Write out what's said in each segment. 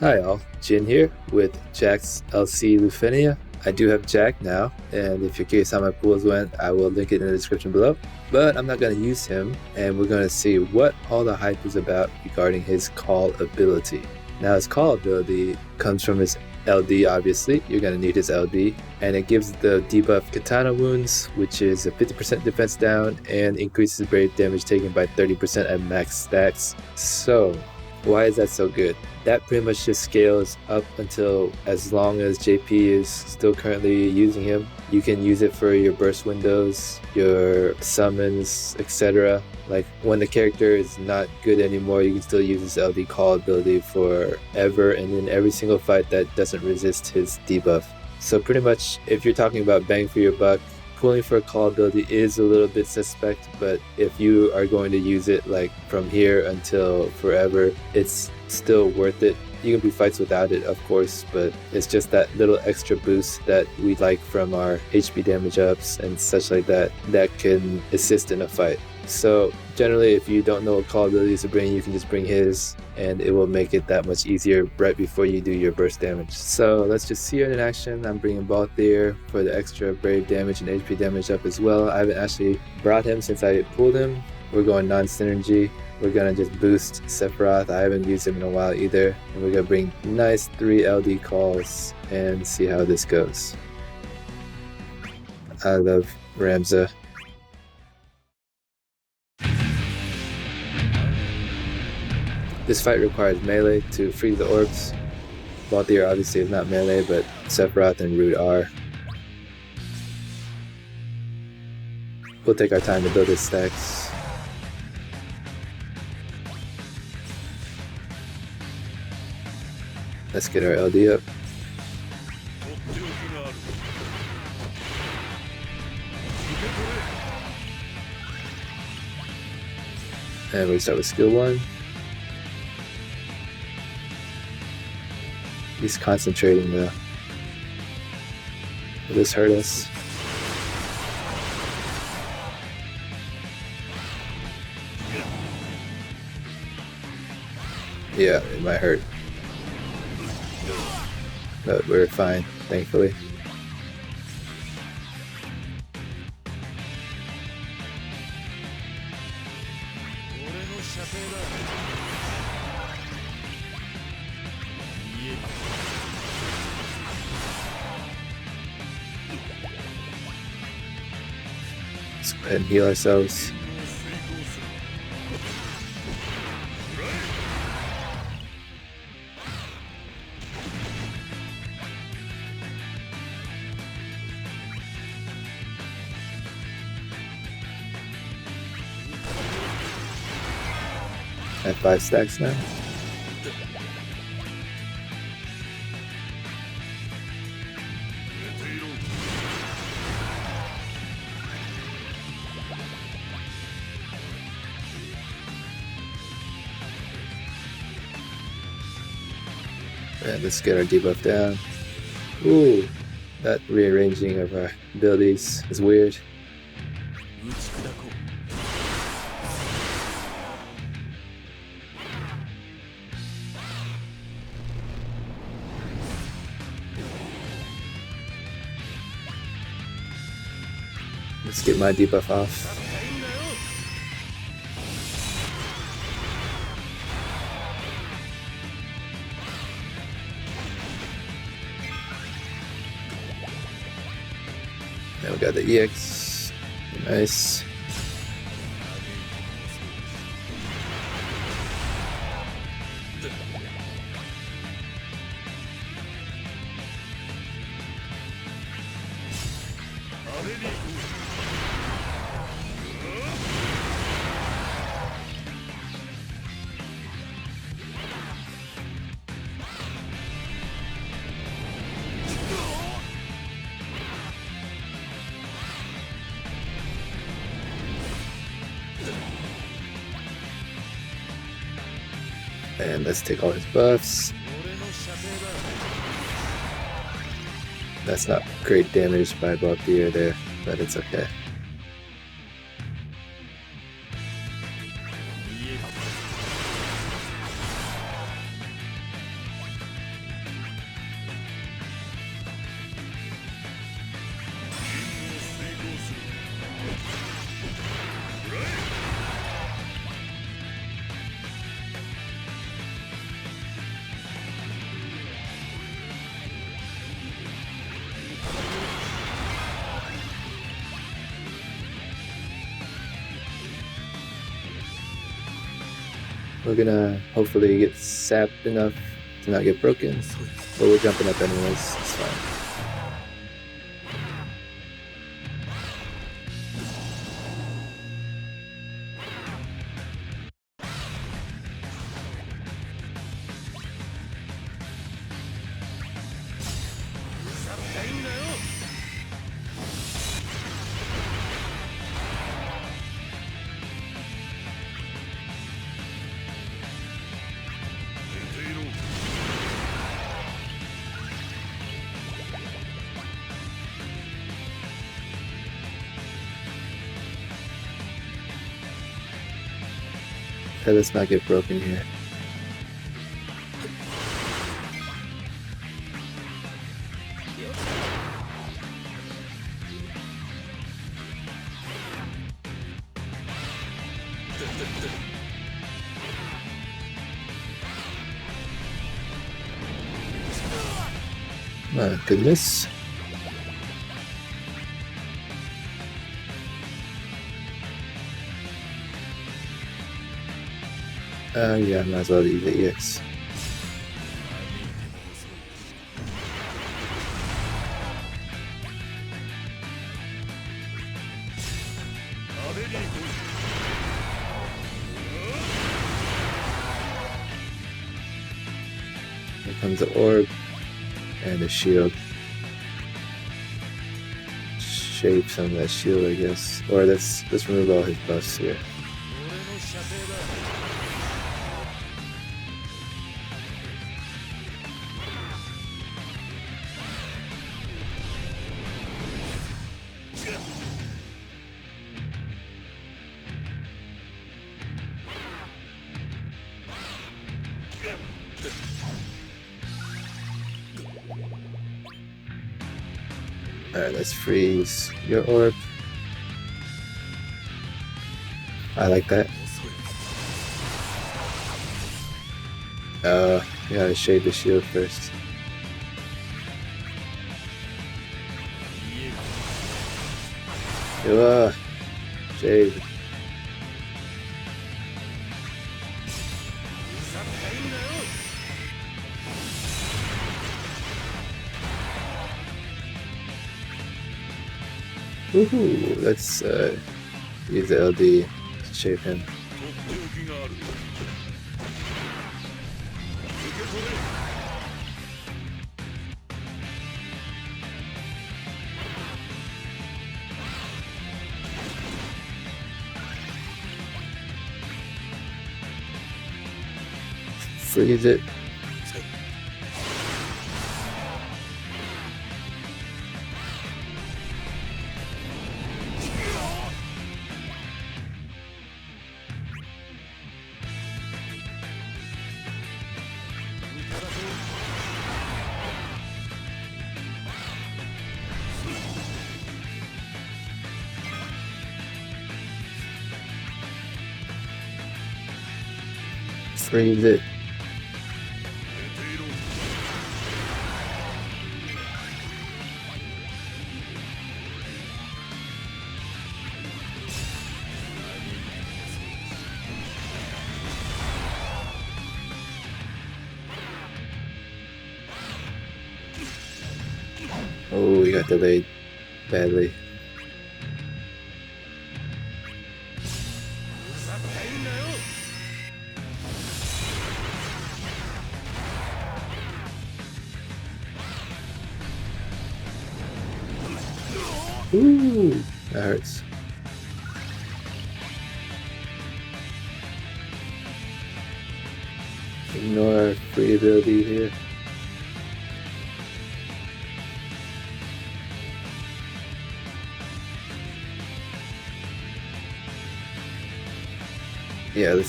Hi all, Jin here with Jack's LC Lufenia. I do have Jack now, and if you're curious how my pools went, I will link it in the description below. But I'm not going to use him, and we're going to see what all the hype is about regarding his call ability. Now his call ability comes from his LD, obviously. You're going to need his LD, and it gives the debuff Katana Wounds, which is a 50% defense down and increases brave damage taken by 30% at max stacks. So, why is that so good? That pretty much just scales up until as long as JP is still currently using him. You can use it for your burst windows, your summons, etc. Like when the character is not good anymore, you can still use his LD call ability forever and in every single fight that doesn't resist his debuff. So pretty much if you're talking about bang for your buck, pulling for a call ability is a little bit suspect, but if you are going to use it like from here until forever, it's still worth it. You can do fights without it, of course, but it's just that little extra boost that we like from our HP damage ups and such like that can assist in a fight. So generally, if you don't know what call abilities to bring, you can just bring his, and it will make it that much easier right before you do your burst damage. So let's just see it in action. I'm bringing Balthier for the extra brave damage and HP damage up as well. I haven't actually brought him since I pulled him. We're going non-synergy. We're gonna just boost Sephiroth. I haven't used him in a while either. And we're gonna bring nice 3 LD calls and see how this goes. I love Ramza. This fight requires melee to free the orbs. Balthier obviously is not melee, but Sephiroth and Root are. We'll take our time to build his stacks. Let's get our LD up. And we start with skill 1. He's concentrating though. Will this hurt us? Yeah, it might hurt. But we're fine, thankfully. Let's go ahead and heal ourselves. I have 5 stacks now. And let's get our debuff down. Ooh, that rearranging of our abilities is weird. Let's get my debuff off. Now we got the EX. Nice. And let's take all his buffs. That's not great damage by Balthier there, but it's okay. We're gonna hopefully get sapped enough to not get broken, but we're jumping up anyways, it's fine. Okay, let's not get broken here. My goodness. Yeah, might as well use the EX. Here comes the orb and the shield. Shape some of that shield, I guess. Or let's remove all his buffs here. Alright, let's freeze your orb. I like that. You gotta shade the shield first. Shade. Woohoo! Let's use the LD to shape him. Freeze it. Freeze it. Oh, we got delayed badly. Ooh, that hurts. Ignore our free ability here. Yeah,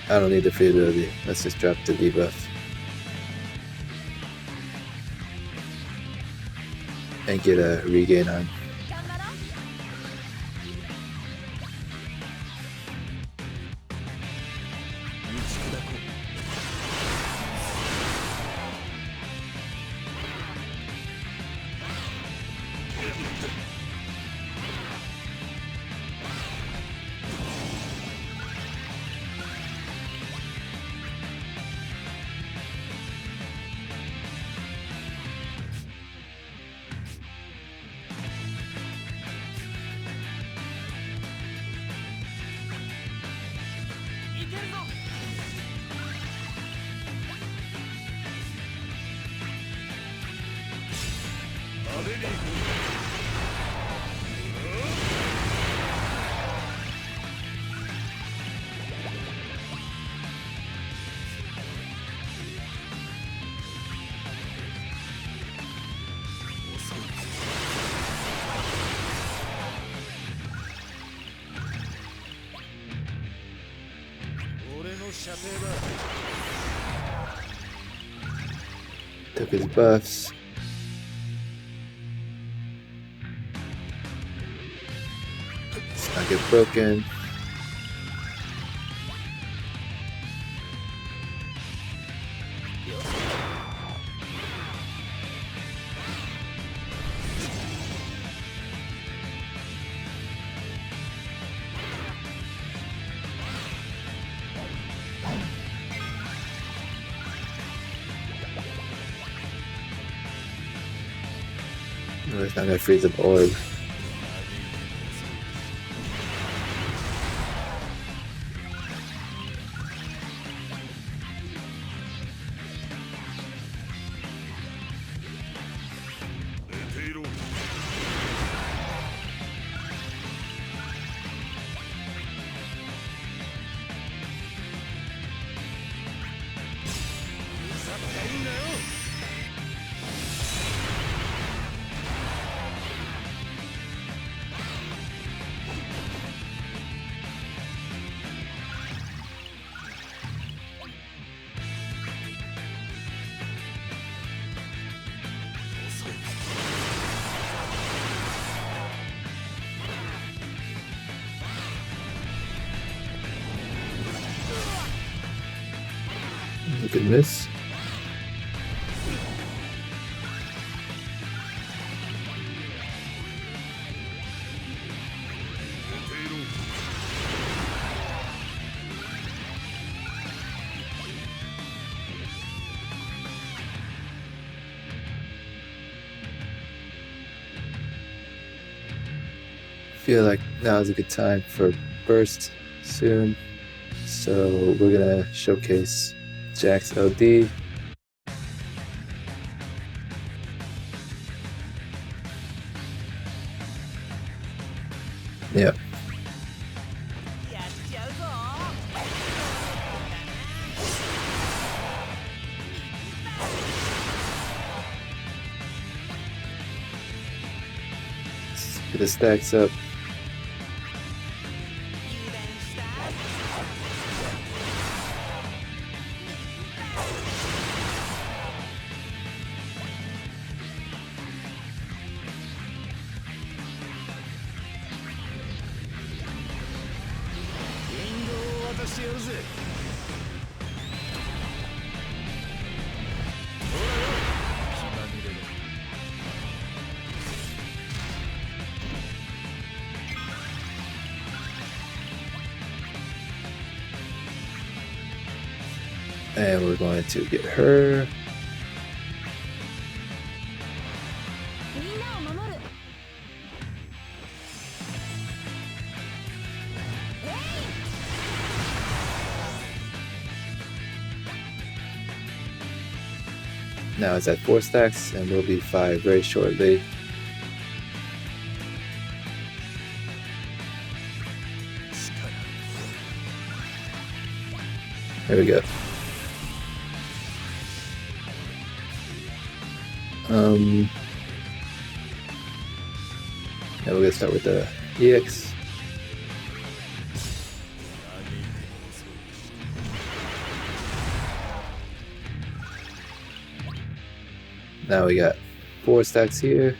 I don't need the free ability. Let's just drop the debuff. And get a regain on. Took his buffs. Let's not get broken. No, it's not gonna freeze up orb. Look at this. Feel like now is a good time for burst soon, so we're gonna showcase Jack's LD. Yep. Let's get the stacks up. And we're going to get her. Now it's at 4 stacks and will be 5 very shortly. There we go. Now we're gonna start with the EX. Now we got 4 stacks here.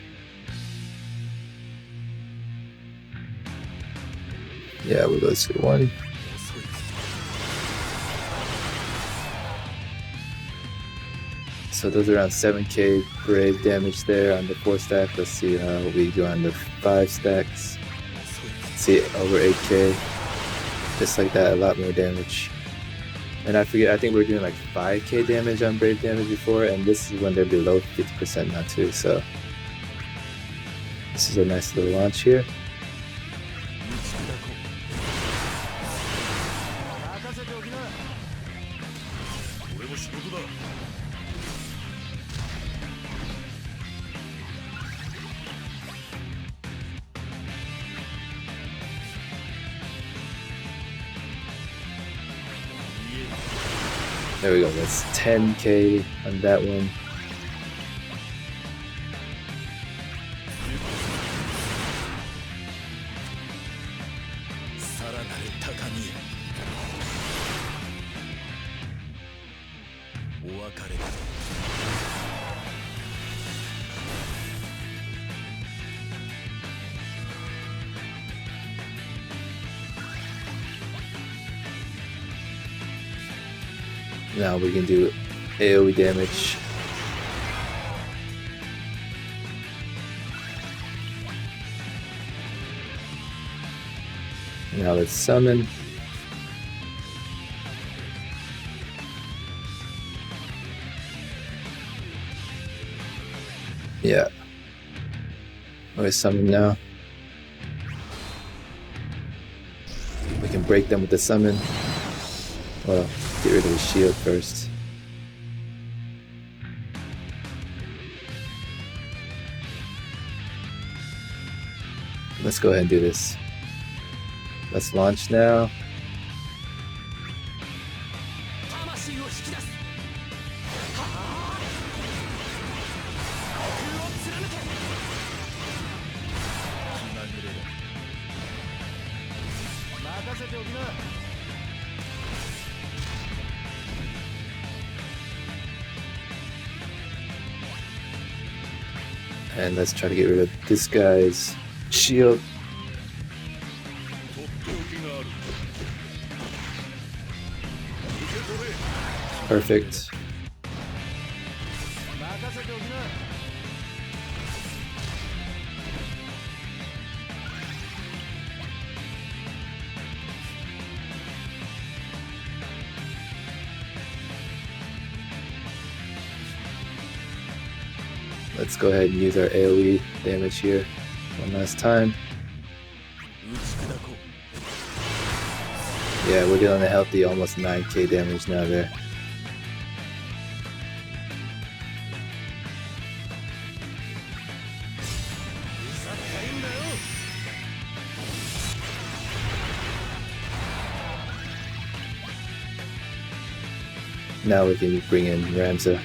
Yeah, we'll go to 1. So those are around 7k brave damage there on the 4 stack. Let's see how we do on the 5 stacks. See, over 8k. Just like that, a lot more damage. And I forget, I think we were doing like 5k damage on brave damage before, and this is when they're below 50% now too, so this is a nice little launch here. There we go, that's 10k on that one. Now we can do AoE damage. Now let's summon. Yeah. We're summon now. We can break them with the summon. Well, get rid of the shield first. Let's go ahead and do this. Let's launch now. And let's try to get rid of this guy's shield. Perfect. Let's go ahead and use our AoE damage here one last time. Yeah, we're dealing a healthy almost 9k damage now there. Now we can bring in Ramza.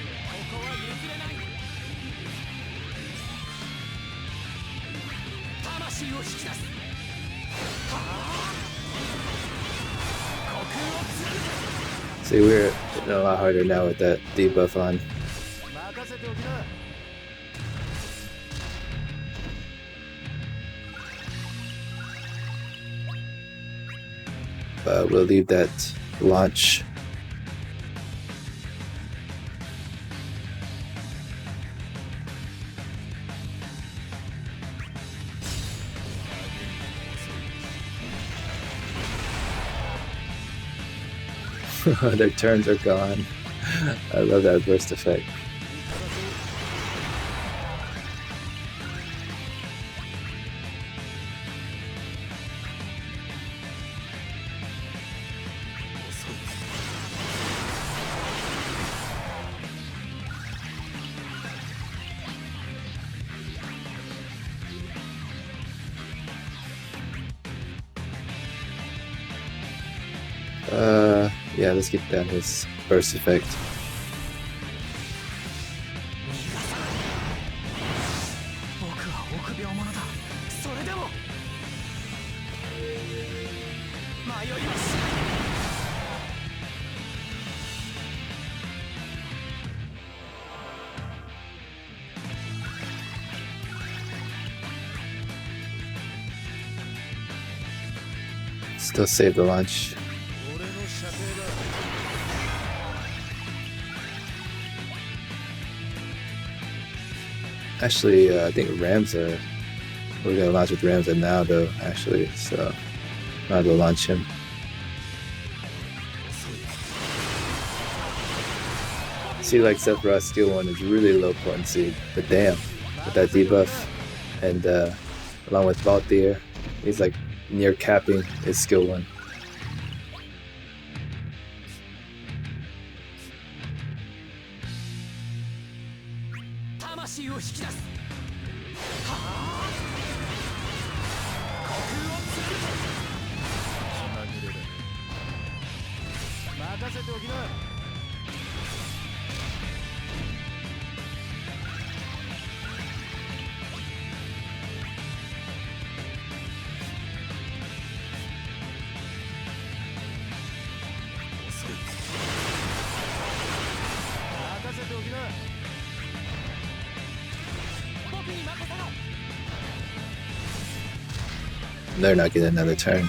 See, we're hitting a lot harder now with that debuff on. But we'll leave that launch. Their turns are gone. I love that burst effect. Yeah, let's get down his burst effect. Still save the launch. Actually, I think Ramza, we're gonna launch with Ramza now though, actually, so might as well launch him. See, like Sephiroth's skill 1 is really low potency, but damn, with that debuff and along with Balthier, he's like near capping his skill 1. They're not getting another turn.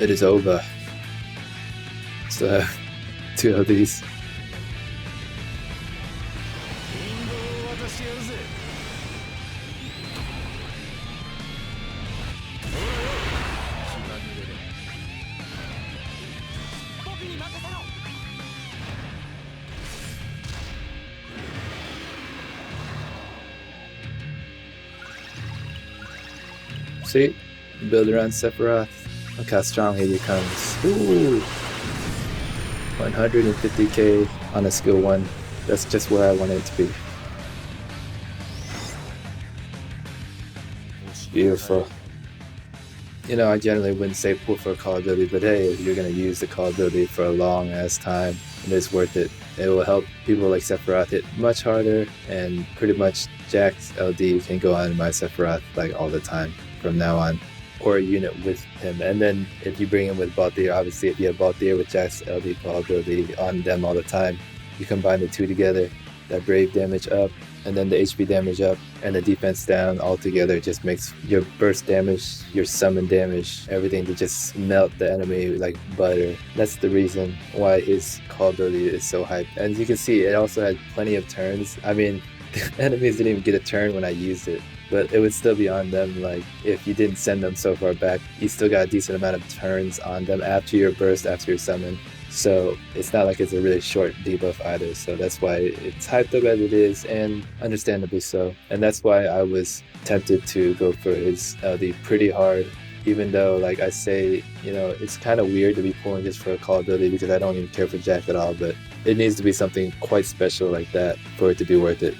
It is over. So, 2 of these. See? Build around Sephiroth. Look how strong he becomes. Ooh! 150k on a skill 1. That's just where I want it to be. Beautiful. You know, I generally wouldn't say pull for a call ability, but hey, if you're going to use the call ability for a long ass time, it is worth it. It will help people like Sephiroth hit much harder, and pretty much Jack's LD can go on my Sephiroth like all the time from now on, or a unit with him. And then if you bring him with Balthier, obviously if you have Balthier with Jack's LD call ability on them all the time, you combine the two together, that brave damage up, and then the HP damage up, and the defense down all together just makes your burst damage, your summon damage, everything to just melt the enemy like butter. That's the reason why his call ability is so hyped. And you can see it also had plenty of turns. I mean, the enemies didn't even get a turn when I used it, but it would still be on them. Like, if you didn't send them so far back, you still got a decent amount of turns on them after your burst, after your summon. So it's not like it's a really short debuff either. So that's why it's hyped up as it is, and understandably so. And that's why I was tempted to go for his LD pretty hard, even though, like I say, you know, it's kind of weird to be pulling just for a call ability because I don't even care for Jack at all, but it needs to be something quite special like that for it to be worth it.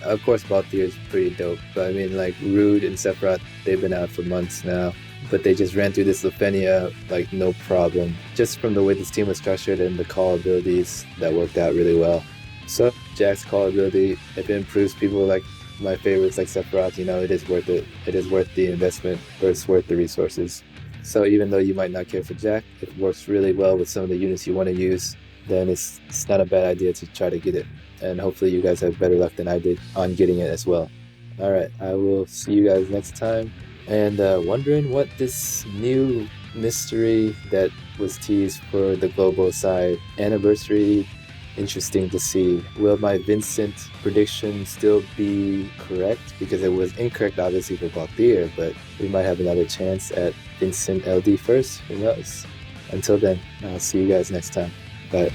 Of course, Balthier is pretty dope, but I mean, like, Rude and Sephiroth, they've been out for months now, but they just ran through this Lufenia like no problem. Just from the way this team was structured and the call abilities, that worked out really well. So, Jack's call ability, if it improves people like my favorites like Sephiroth, you know, it is worth it. It is worth the investment, or it's worth the resources. So even though you might not care for Jack, if it works really well with some of the units you want to use, then it's not a bad idea to try to get it. And hopefully you guys have better luck than I did on getting it as well. Alright, I will see you guys next time. And wondering what this new mystery that was teased for the global side anniversary, interesting to see. Will my Vincent prediction still be correct? Because it was incorrect obviously for Balthier, but we might have another chance at Vincent LD first, who knows? Until then, I'll see you guys next time. Bye.